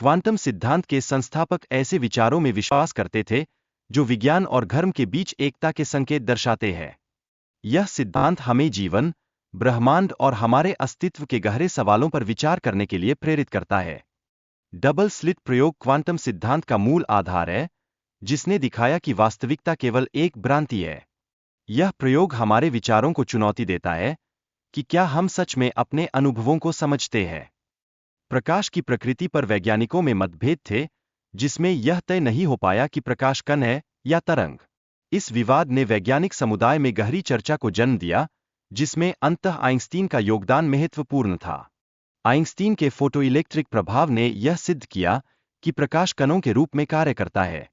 Quantum सिद्धांत के संस्थापक ऐसे विचारों में विश्वास करते थे जो विज्ञान और धर्म के बीच एकता के संकेत दर्शाते हैं। यह सिद्धांत हमें जीवन, ब्रह्मांड और हमारे अस्तित्व के गहरे सवालों पर विचार करने के लिए प्रेरित करता है। डबल स्लिट प्रयोग क्वांटम सिद्धांत का मूल आधार है, जिसने दिखाया कि वास्तविकता केवल एक भ्रांति है। यह प्रयोग हमारे विचारों को चुनौती देता है कि क्या हम सच में अपने अनुभवों को समझते हैं। प्रकाश की प्रकृति पर वैज्ञानिकों में मतभेद थे, जिसमें यह तय नहीं हो पाया कि प्रकाश कण है या तरंग। इस विवाद ने वैज्ञानिक समुदाय में गहरी चर्चा को जन्म दिया, जिसमें अंततः आइंस्टीन का योगदान महत्वपूर्ण था। आइंस्टीन के फोटोइलेक्ट्रिक प्रभाव ने यह सिद्ध किया कि प्रकाश कणों के रूप में कार्य करता है।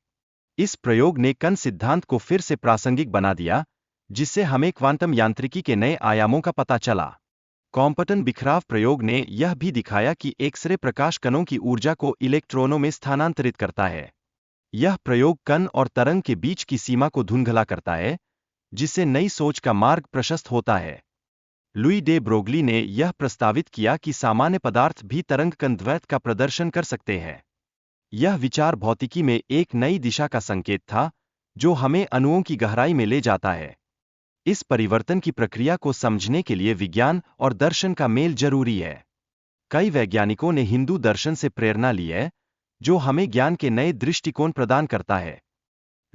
इस प्रयोग ने कण सिद्धांत को फिर से प्रासंगिक बना दिया, जिससे हमें क्वांटम यांत्रिकी के नए आयामों का पता चला। क्वांटम बिखराव प्रयोग ने यह भी दिखाया कि एक्स-रे प्रकाश कणों की ऊर्जा को इलेक्ट्रॉनों में स्थानांतरित करता है। यह प्रयोग कण और तरंग के बीच की सीमा को धुंधला करता है, जिससे नई सोच का मार्ग प्रशस्त होता है। लुई डे ब्रोगली ने यह प्रस्तावित किया कि सामान्य पदार्थ भी तरंग कण द्वैत का प्रदर्शन कर सकते हैं। यह विचार भौतिकी में एक नई दिशा का संकेत था, जो हमें अणुओं की गहराई में ले जाता है। इस परिवर्तन की प्रक्रिया को समझने के लिए विज्ञान और दर्शन का मेल जरूरी है। कई वैज्ञानिकों ने हिंदू दर्शन से प्रेरणा ली है, जो हमें ज्ञान के नए दृष्टिकोण प्रदान करता है।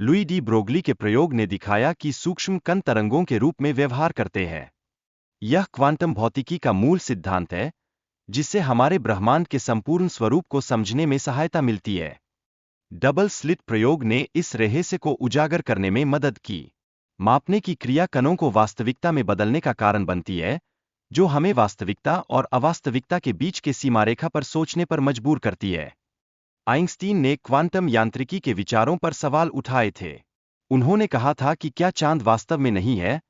लुई डी ब्रोगली के प्रयोग ने दिखाया कि सूक्ष्म कण तरंगों के रूप में व्यवहार करते हैं। यह क्वांटम भौतिकी का मूल सिद्धांत है, जिससे हमारे ब्रह्मांड के संपूर्ण स्वरूप को समझने में सहायता मिलती है। डबल स्लिट प्रयोग ने इस रहस्य को उजागर करने में मदद की। मापने की क्रिया कणों को वास्तविकता में बदलने का कारण बनती है, जो हमें वास्तविकता और अवास्तविकता के बीच के सीमारेखा पर सोचने पर मजबूर करती है। आइंस्टीन ने क्वांटम यांत्रिकी के विचारों पर सवाल उठाए थे। उन्होंने कहा था कि क्या चांद वास्तव में नहीं है,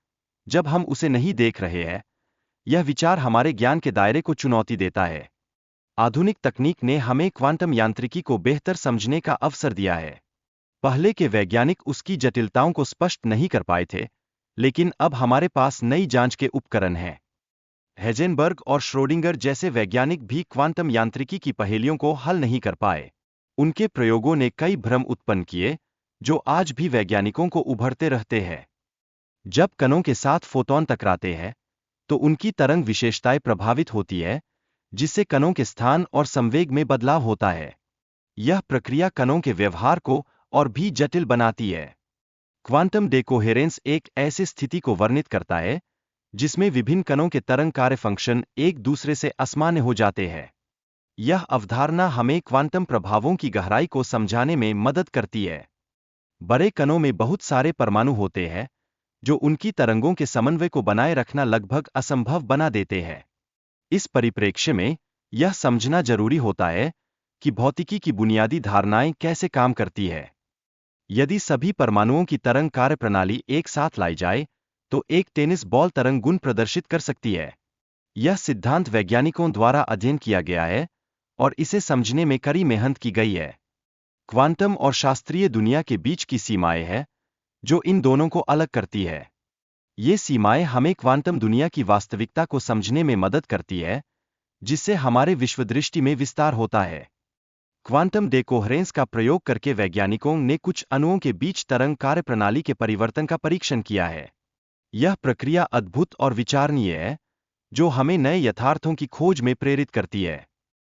जब हम उसे नहीं देख रहे हैं? यह विचार हमारे ज्ञान के दायरे को चुनौती देता है। आधुनिक तकनीक ने हमें क्वांटम यांत्रिकी को बेहतर समझने का अवसर दिया है। पहले के वैज्ञानिक उसकी जटिलताओं को स्पष्ट नहीं कर पाए थे, लेकिन अब हमारे पास नई जांच के उपकरण हैं। हेजेनबर्ग और श्रोडिंगर जैसे वैज्ञानिक भी क्वांटम यांत्रिकी की पहेलियों को हल नहीं कर पाए। उनके प्रयोगों ने कई भ्रम उत्पन्न किए, जो आज भी वैज्ञानिकों को उभरते रहते हैं। जब कणों के साथ फोटॉन टकराते हैं, तो उनकी तरंग विशेषताएं प्रभावित होती है, जिससे कणों के स्थान और संवेग में बदलाव होता है। यह प्रक्रिया कणों के व्यवहार को और भी जटिल बनाती है। क्वांटम डेकोहेरेंस एक ऐसी स्थिति को वर्णित करता है, जिसमें विभिन्न कणों के तरंग कार्य फंक्शन एक दूसरे से असामान्य हो जाते हैं। यह अवधारणा हमें क्वांटम प्रभावों की गहराई को समझाने में मदद करती है। बड़े कणों में बहुत सारे परमाणु होते हैं, जो उनकी तरंगों के समन्वय को बनाए रखना लगभग असंभव बना देते हैं। इस परिप्रेक्ष्य में यह समझना जरूरी होता है कि भौतिकी की बुनियादी धारणाएं कैसे काम करती है। यदि सभी परमाणुओं की तरंग कार्यप्रणाली एक साथ लाई जाए, तो एक टेनिस बॉल तरंग गुण प्रदर्शित कर सकती है। यह सिद्धांत वैज्ञानिकों द्वारा अध्ययन किया गया है और इसे समझने में कड़ी मेहनत की गई है। क्वांटम और शास्त्रीय दुनिया के बीच की सीमाएं हैं, जो इन दोनों को अलग करती है। ये सीमाएं हमें क्वांटम दुनिया की वास्तविकता को समझने में मदद करती है, जिससे हमारे विश्वदृष्टि में विस्तार होता है। क्वांटम डेकोहेरेंस का प्रयोग करके वैज्ञानिकों ने कुछ अणुओं के बीच तरंग कार्यप्रणाली के परिवर्तन का परीक्षण किया है। यह प्रक्रिया अद्भुत और विचारणीय है, जो हमें नए यथार्थों की खोज में प्रेरित करती है।